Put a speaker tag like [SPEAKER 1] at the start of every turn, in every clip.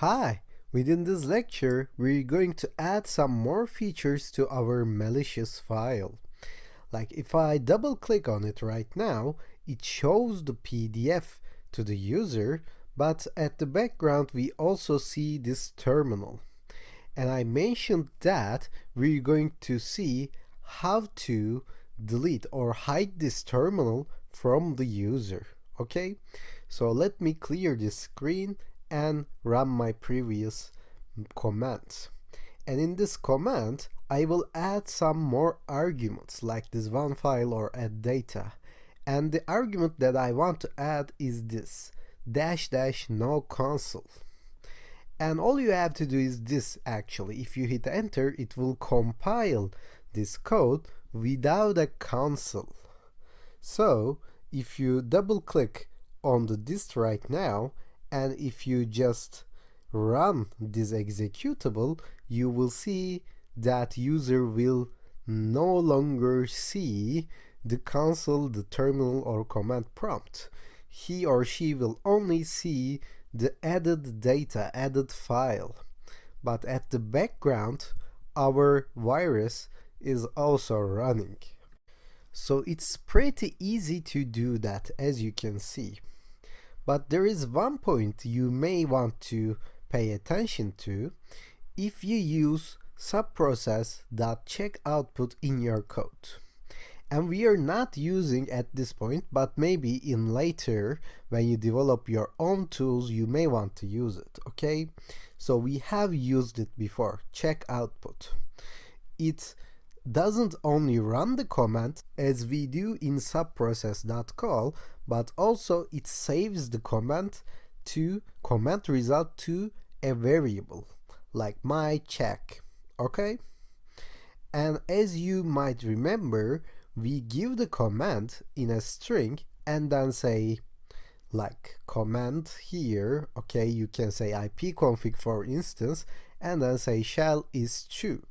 [SPEAKER 1] Hi! Within this lecture, we're going to add some more features to our malicious file. Like if I double click on it right now, it shows the PDF to the user, but at the background we also see this terminal. And I mentioned that we're going to see how to delete or hide this terminal from the user. Okay, so let me clear this screen and run my previous commands. And in this command, I will add some more arguments like this one file or add data. And the argument that I want to add is this -- no console. And all you have to do is this actually. If you hit enter, it will compile this code without a console. So if you double click on the disk right now, and if you just run this executable, you will see that user will no longer see the console, the terminal, or command prompt. He or she will only see the added data, added file. But at the background, our virus is also running. So it's pretty easy to do that, as you can see. But there is one point you may want to pay attention to if you use subprocess.checkoutput in your code. And we are not using at this point, but maybe in later when you develop your own tools you may want to use it. Okay, so we have used it before. Check output. It doesn't only run the command as we do in subprocess.call, but also it saves the command result to a variable like my check. Okay, and as you might remember, we give the command in a string and then say like command here. Okay, you can say ipconfig for instance, and then say shell is true.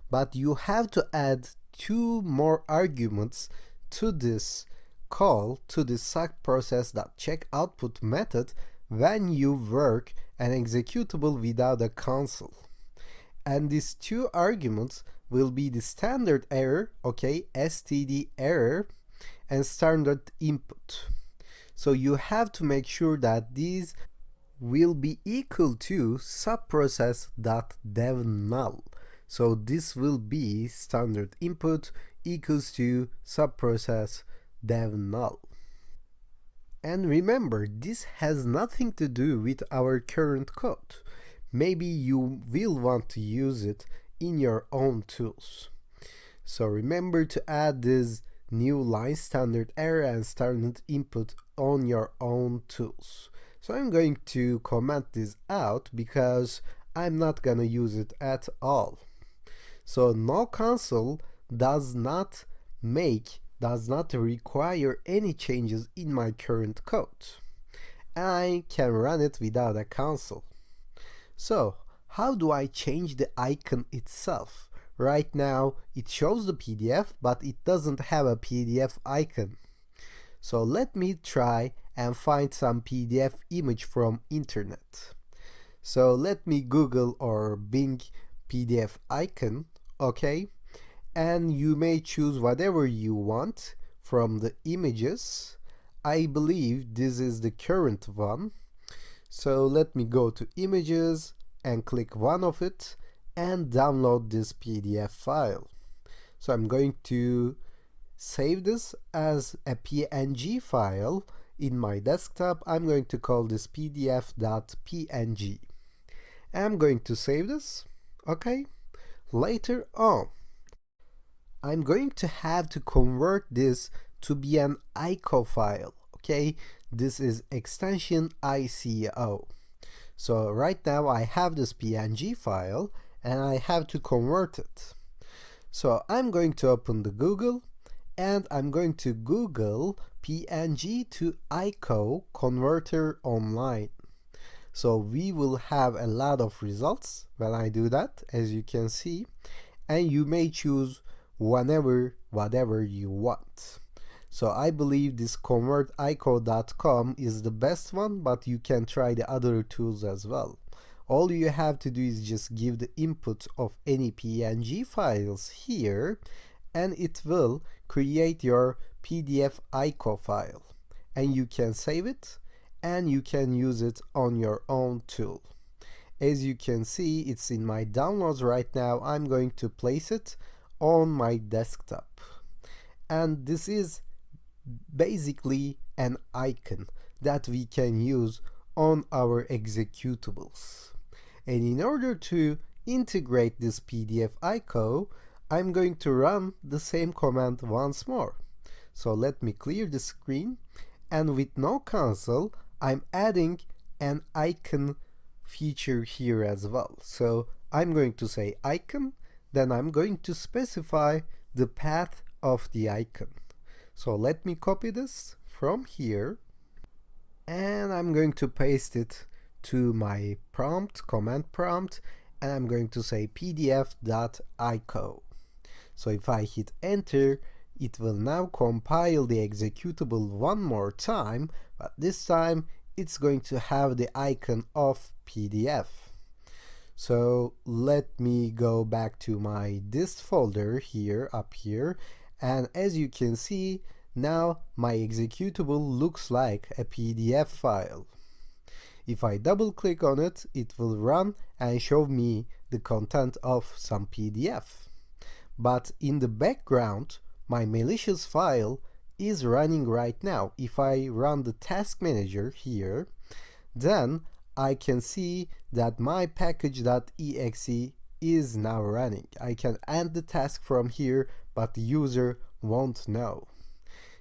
[SPEAKER 1] But you have to add two more arguments to this call, to this subprocess.checkoutput method when you work an executable without a console. And these two arguments will be the standard error, okay, std error, and standard input. So you have to make sure that these will be equal to subprocess.devNull. So this will be standard input equals to subprocess.devNull. And remember, this has nothing to do with our current code. Maybe you will want to use it in your own tools. So remember to add this new line standard error and standard input on your own tools. So I'm going to comment this out because I'm not gonna use it at all. So no console does not require any changes in my current code. I can run it without a console. So how do I change the icon itself? Right now it shows the PDF, but it doesn't have a PDF icon. So let me try and find some PDF image from internet. So let me Google or Bing PDF icon, okay? And you may choose whatever you want from the images. I believe this is the current one. So let me go to images and click one of it and download this PDF file. So I'm going to save this as a PNG file in my desktop. I'm going to call this pdf.png. I'm going to save this. Okay, later on I'm going to have to convert this to be an ICO file. Okay, this is extension ICO. So right now I have this PNG file and I have to convert it. So I'm going to open the Google and I'm going to Google PNG to ICO converter online. So we will have a lot of results when I do that, as you can see, and you may choose whatever you want. So I believe this convertico.com is the best one, but you can try the other tools as well. all you have to do is just give the input of any PNG files here, and it will create your PDF ICO file, and you can save it and you can use it on your own tool. As you can see, it's in my downloads right now. I'm going to place it on my desktop, and this is basically an icon that we can use on our executables. And in order to integrate this PDF ICO, I'm going to run the same command once more. So let me clear the screen, and with no console, I'm adding an icon feature here as well. So I'm going to say icon, then I'm going to specify the path of the icon. So let me copy this from here, and I'm going to paste it to my prompt, command prompt, and I'm going to say pdf.ico. So if I hit enter, it will now compile the executable one more time, but this time it's going to have the icon of PDF. So let me go back to my dist folder here, up here, and as you can see, now my executable looks like a PDF file. If I double click on it, it will run and show me the content of some PDF. But in the background, my malicious file is running right now. If I run the task manager here, then I can see that my package.exe is now running. I can end the task from here, but the user won't know.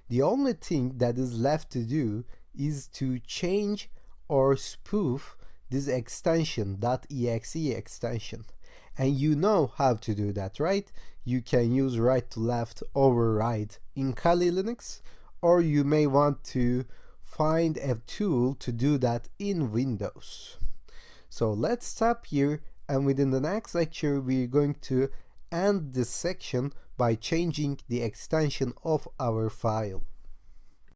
[SPEAKER 1] The only thing that is left to do is to change or spoof this extension, .exe extension. And you know how to do that, right? You can use right to left override in Kali Linux, or you may want to find a tool to do that in Windows. So let's stop here, and within the next lecture we're going to end this section by changing the extension of our file.